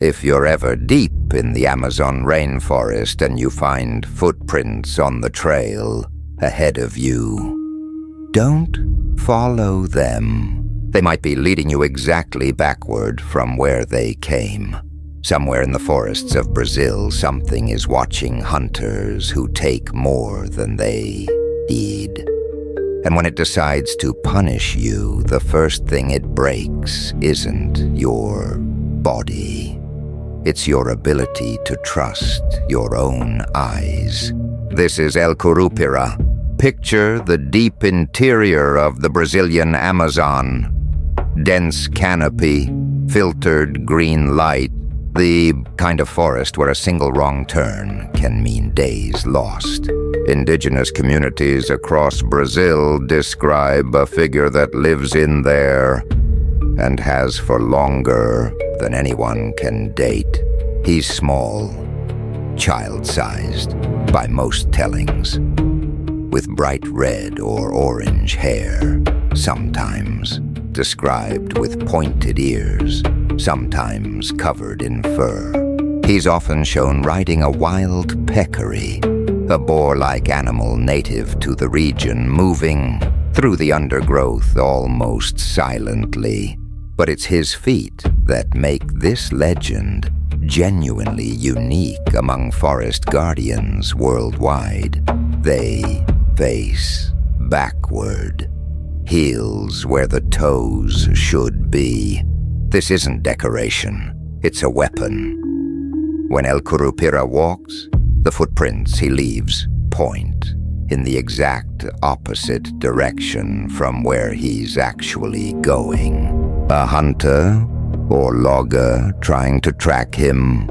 If you're ever deep in the Amazon rainforest and you find footprints on the trail ahead of you, don't follow them. They might be leading you exactly backward from where they came. Somewhere in the forests of Brazil, something is watching hunters who take more than they need. And when it decides to punish you, the first thing it breaks isn't your body. It's your ability to trust your own eyes. This is El Curupira. Picture the deep interior of the Brazilian Amazon. Dense canopy, filtered green light, the kind of forest where a single wrong turn can mean days lost. Indigenous communities across Brazil describe a figure that lives in there and has for longer than anyone can date. He's small, child-sized by most tellings, with bright red or orange hair, sometimes described with pointed ears, sometimes covered in fur. He's often shown riding a wild peccary, a boar-like animal native to the region, moving through the undergrowth almost silently. But it's his feet that make this legend genuinely unique among forest guardians worldwide. They face backward, heels where the toes should be. This isn't decoration, it's a weapon. When El Curupira walks, the footprints he leaves point in the exact opposite direction from where he's actually going. A hunter or logger trying to track him,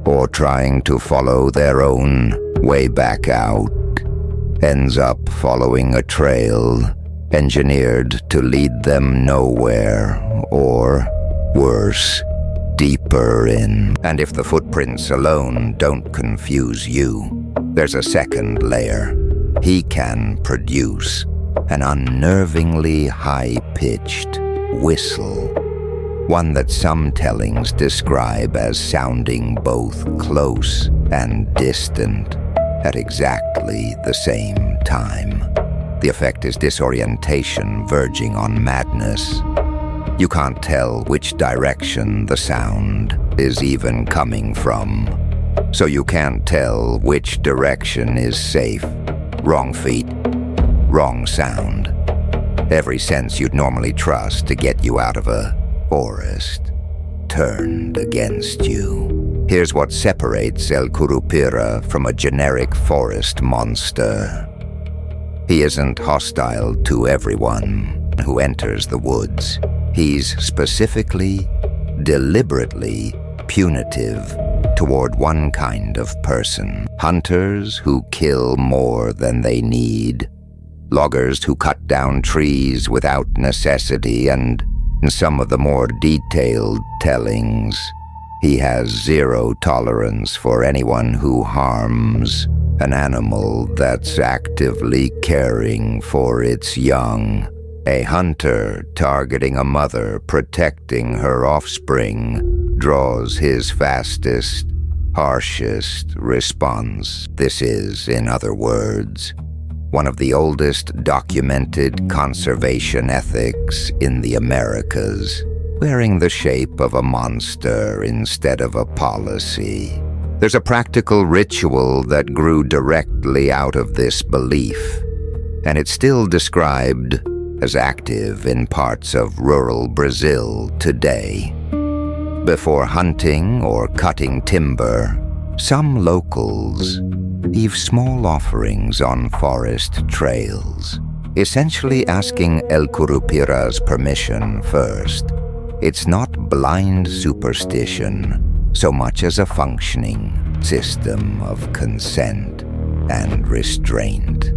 or trying to follow their own way back out, ends up following a trail engineered to lead them nowhere, or worse, deeper in. And if the footprints alone don't confuse you, there's a second layer. He can produce an unnervingly high-pitched whistle, one that some tellings describe as sounding both close and distant at exactly the same time. The effect is disorientation verging on madness. You can't tell which direction the sound is even coming from, so you can't tell which direction is safe. Wrong feet, wrong sound. Every sense you'd normally trust to get you out of a forest turned against you. Here's what separates El Curupira from a generic forest monster. He isn't hostile to everyone who enters the woods. He's specifically, deliberately punitive toward one kind of person. Hunters who kill more than they need. Loggers who cut down trees without necessity, and in some of the more detailed tellings, he has zero tolerance for anyone who harms an animal that's actively caring for its young. A hunter targeting a mother protecting her offspring draws his fastest, harshest response. This is, in other words, one of the oldest documented conservation ethics in the Americas, wearing the shape of a monster instead of a policy. There's a practical ritual that grew directly out of this belief, and it's still described as active in parts of rural Brazil today. Before hunting or cutting timber, some locals leave small offerings on forest trails, essentially asking El Curupira's permission first. It's not blind superstition so much as a functioning system of consent and restraint,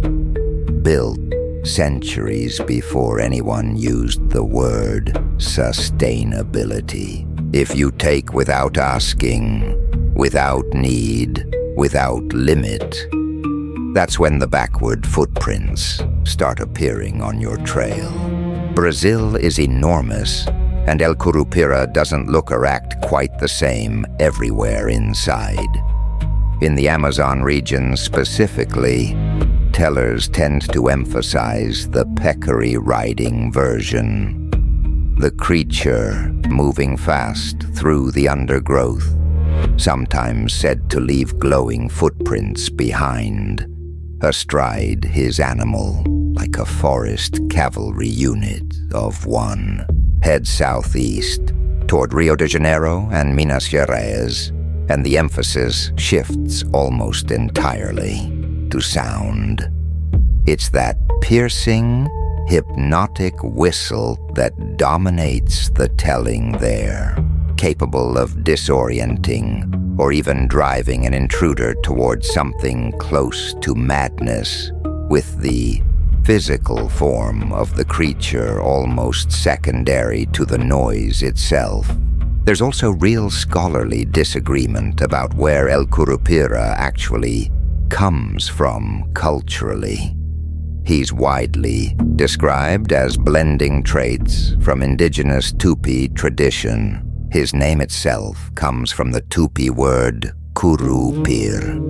built centuries before anyone used the word sustainability. If you take without asking, without need, without limit, that's when the backward footprints start appearing on your trail. Brazil is enormous, and El Curupira doesn't look or act quite the same everywhere inside. In the Amazon region specifically, tellers tend to emphasize the peccary-riding version. The creature moving fast through the undergrowth, sometimes said to leave glowing footprints behind, astride his animal like a forest cavalry unit of one. Head southeast toward Rio de Janeiro and Minas Gerais, and the emphasis shifts almost entirely to sound. It's that piercing, hypnotic whistle that dominates the telling there, capable of disorienting or even driving an intruder towards something close to madness, with the physical form of the creature almost secondary to the noise itself. There's also real scholarly disagreement about where El Curupira actually comes from culturally. He's widely described as blending traits from indigenous Tupi tradition. His name itself comes from the Tupi word Curupir,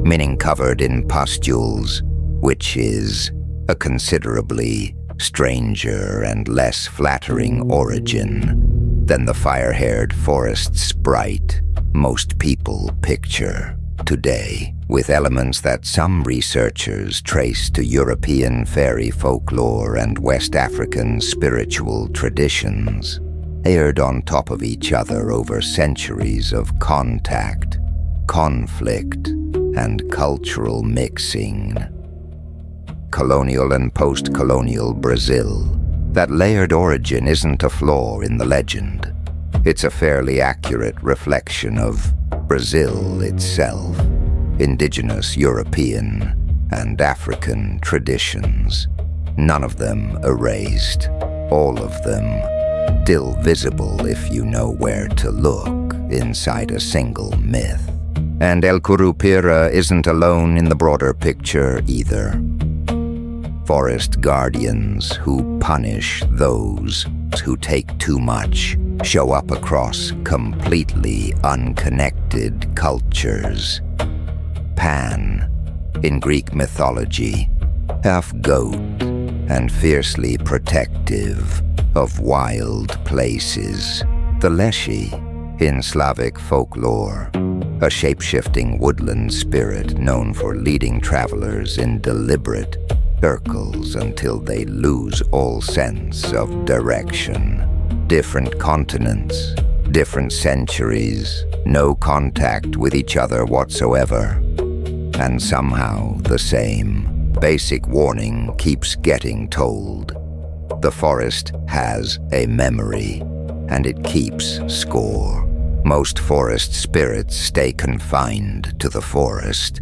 meaning covered in pustules, which is a considerably stranger and less flattering origin than the fire-haired forest sprite most people picture today, with elements that some researchers trace to European fairy folklore and West African spiritual traditions, layered on top of each other over centuries of contact, conflict, and cultural mixing. Colonial and post-colonial Brazil, that layered origin isn't a flaw in the legend. It's a fairly accurate reflection of Brazil itself, indigenous European and African traditions, none of them erased, all of them still visible if you know where to look inside a single myth. And El Curupira isn't alone in the broader picture either. Forest guardians who punish those who take too much show up across completely unconnected cultures. Pan, in Greek mythology, half goat and fiercely protective of wild places. The Leshy, in Slavic folklore, a shape-shifting woodland spirit known for leading travelers in deliberate circles until they lose all sense of direction. Different continents, different centuries, no contact with each other whatsoever. And somehow the same basic warning keeps getting told. The forest has a memory, and it keeps score. Most forest spirits stay confined to the forest.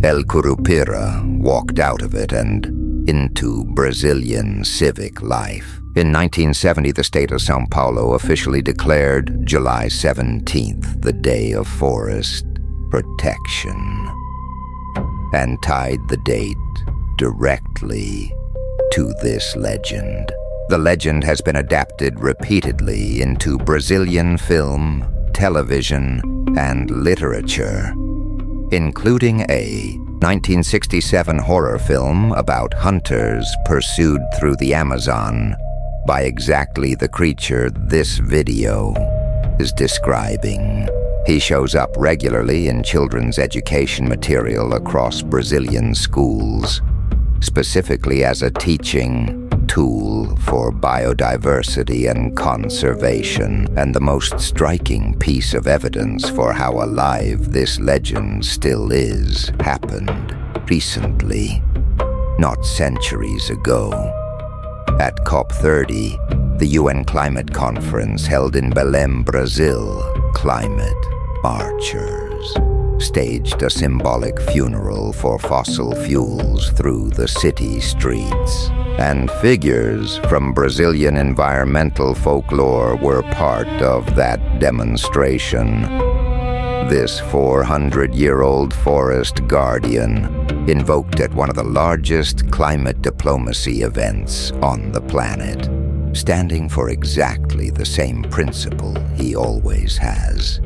El Curupira walked out of it and into Brazilian civic life. In 1970, the state of São Paulo officially declared July 17th the Day of Forest Protection, and tied the date directly to this legend. The legend has been adapted repeatedly into Brazilian film, television, and literature, including a 1967 horror film about hunters pursued through the Amazon by exactly the creature this video is describing. He shows up regularly in children's education material across Brazilian schools, specifically as a teaching tool for biodiversity and conservation, and the most striking piece of evidence for how alive this legend still is happened recently, not centuries ago. At COP30, the UN Climate Conference held in Belém, Brazil, climate marchers staged a symbolic funeral for fossil fuels through the city streets, and figures from Brazilian environmental folklore were part of that demonstration. This 400-year-old forest guardian, invoked at one of the largest climate diplomacy events on the planet, standing for exactly the same principle he always has.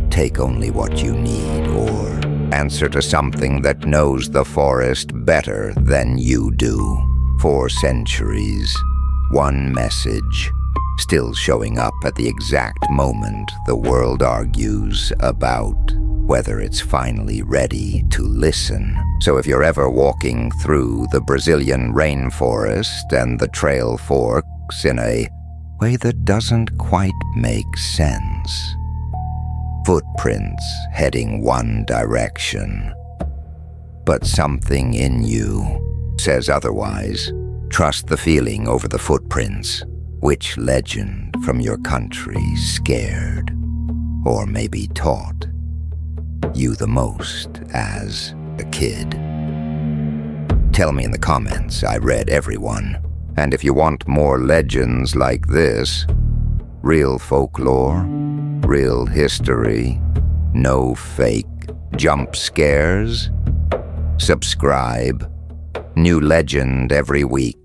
Take only what you need, or answer to something that knows the forest better than you do. 4 centuries, one message, still showing up at the exact moment the world argues about whether it's finally ready to listen. So if you're ever walking through the Brazilian rainforest and the trail forks in a way that doesn't quite make sense, footprints heading one direction, but something in you says otherwise, trust the feeling over the footprints. Which legend from your country scared, or maybe taught, you the most as a kid? Tell me in the comments. I read everyone. And if you want more legends like this, real folklore, real history, no fake jump scares, subscribe. New legend every week.